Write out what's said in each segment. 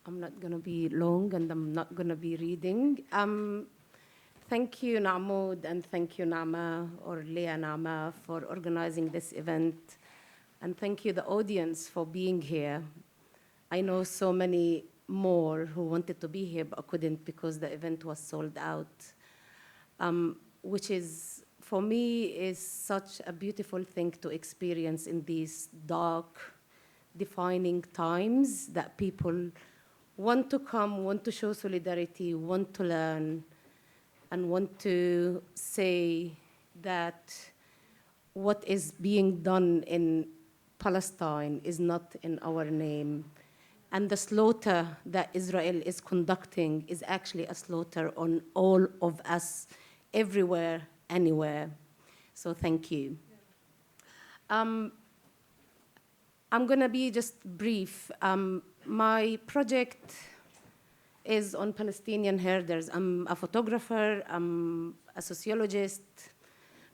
I'm not going to be long, and I'm not going to be reading. Thank you, Mahmoud, and thank you, Nama, or Leah Nama, for organizing this event. And thank you, the audience, for being here. I know so many more who wanted to be here but couldn't because the event was sold out, which is, for me, is such a beautiful thing to experience in these dark, defining times, that people want to come, want to show solidarity, want to learn, and want to say that what is being done in Palestine is not in our name. And the slaughter that Israel is conducting is actually a slaughter on all of us, everywhere, anywhere. So thank you. I'm going to be just brief. My project is on Palestinian herders. I'm a photographer, I'm a sociologist.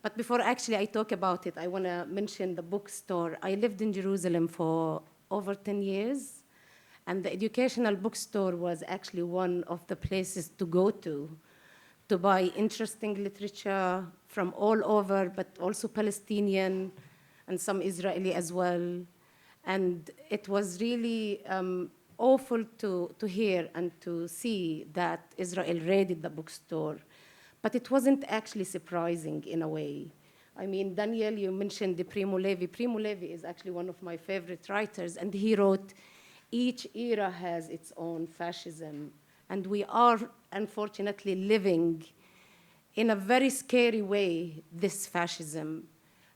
But before actually I talk about it, I want to mention the bookstore. I lived in Jerusalem for over 10 years. And the Educational Bookstore was actually one of the places to go to buy interesting literature from all over, but also Palestinian and some Israeli as well. And it was really awful to hear and to see that Israel raided the bookstore. But it wasn't actually surprising in a way. I mean, Daniel, you mentioned Primo Levi. Primo Levi is actually one of my favorite writers, and he wrote, each era has its own fascism. And we are, unfortunately, living in a very scary way, this fascism.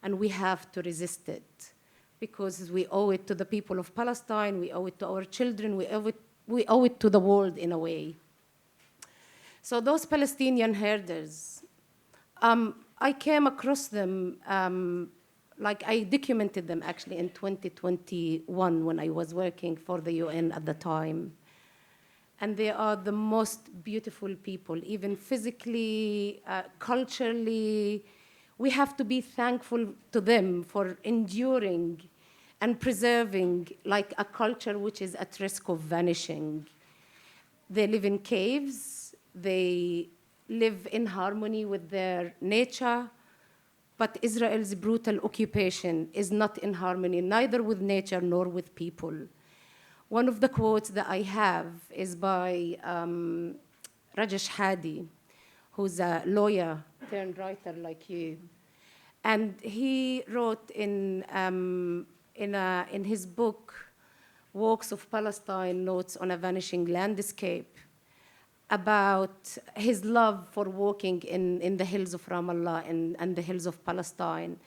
And we have to resist it, because we owe it to the people of Palestine, we owe it to our children, we owe it to the world in a way. So those Palestinian herders, I came across them, like I documented them actually in 2021 when I was working for the UN at the time. And they are the most beautiful people, even physically, culturally. We have to be thankful to them for enduring and preserving like a culture which is at risk of vanishing. They live in caves, they live in harmony with their nature, but Israel's brutal occupation is not in harmony, neither with nature nor with people. One of the quotes that I have is by Rajah Shehadah, who's a lawyer turned writer like you. And he wrote in his book, Walks of Palestine, Notes on a Vanishing Landscape, about his love for walking in the hills of Ramallah and the hills of Palestine,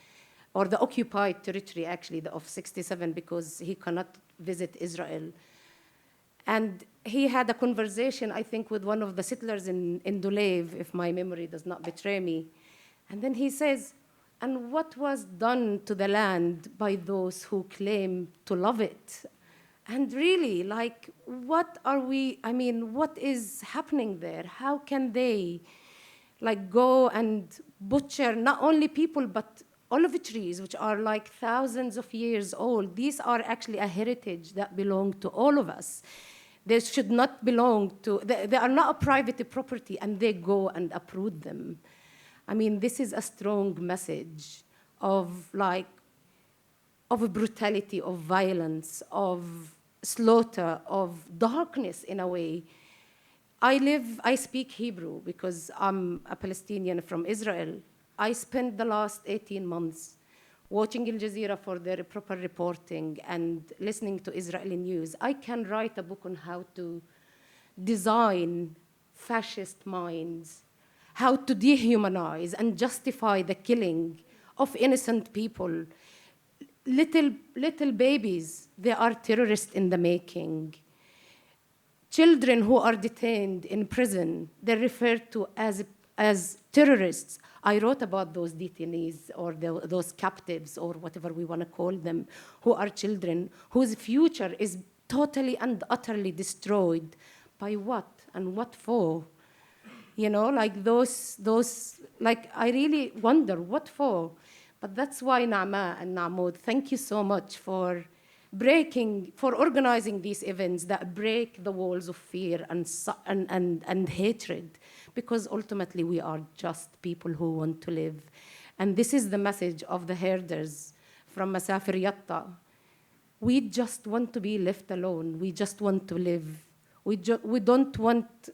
or the occupied territory, actually, of 67, because he cannot visit Israel. And he had a conversation, I think, with one of the settlers in Dolev, if my memory does not betray me. And then he says, and what was done to the land by those who claim to love it? And really, like, what is happening there? How can they, like, go and butcher not only people, but olive trees, which are like thousands of years old? These are actually a heritage that belong to all of us. They should not belong to, they are not a private property, and they go and uproot them. I mean, this is a strong message of brutality, of violence, of slaughter, of darkness in a way. I speak Hebrew because I'm a Palestinian from Israel. I spent the last 18 months watching Al Jazeera for their proper reporting and listening to Israeli news. I can write a book on how to design fascist minds, how to dehumanize and justify the killing of innocent people. Little babies, they are terrorists in the making. Children who are detained in prison, they're referred to as terrorists. I wrote about those detainees or those captives or whatever we want to call them, who are children, whose future is totally and utterly destroyed. By what and what for? You know, like those, like, I really wonder what for. But that's why Naama and Mahmoud, thank you so much for for organizing these events that break the walls of fear and hatred, because ultimately we are just people who want to live. And this is the message of the herders from Masafir Yatta. We just want to be left alone. We just want to live. We don't want,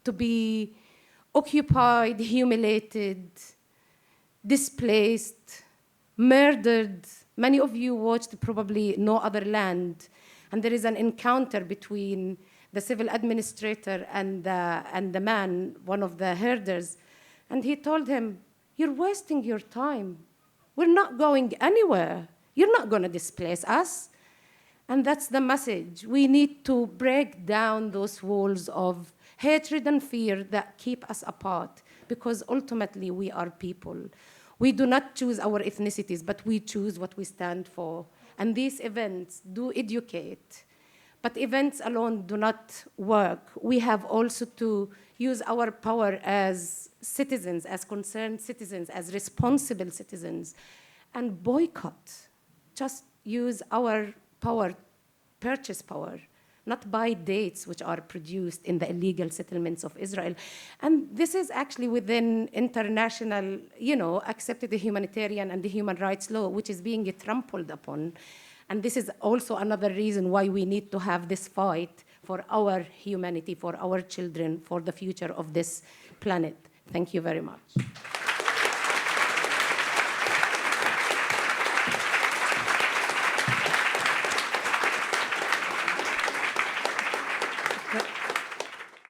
to be occupied, humiliated, displaced, murdered. Many of you watched probably No Other Land, and there is an encounter between the civil administrator and the man, one of the herders, and he told him, "You're wasting your time. We're not going anywhere. You're not going to displace us." And that's the message. We need to break down those walls of hatred and fear that keep us apart, because ultimately we are people. We do not choose our ethnicities, but we choose what we stand for. And these events do educate, but events alone do not work. We have also to use our power as citizens, as concerned citizens, as responsible citizens, and boycott. Just use our power, purchase power, not buy dates which are produced in the illegal settlements of Israel. And this is actually within international, accepted humanitarian and the human rights law, which is being trampled upon. And this is also another reason why we need to have this fight for our humanity, for our children, for the future of this planet. Thank you very much.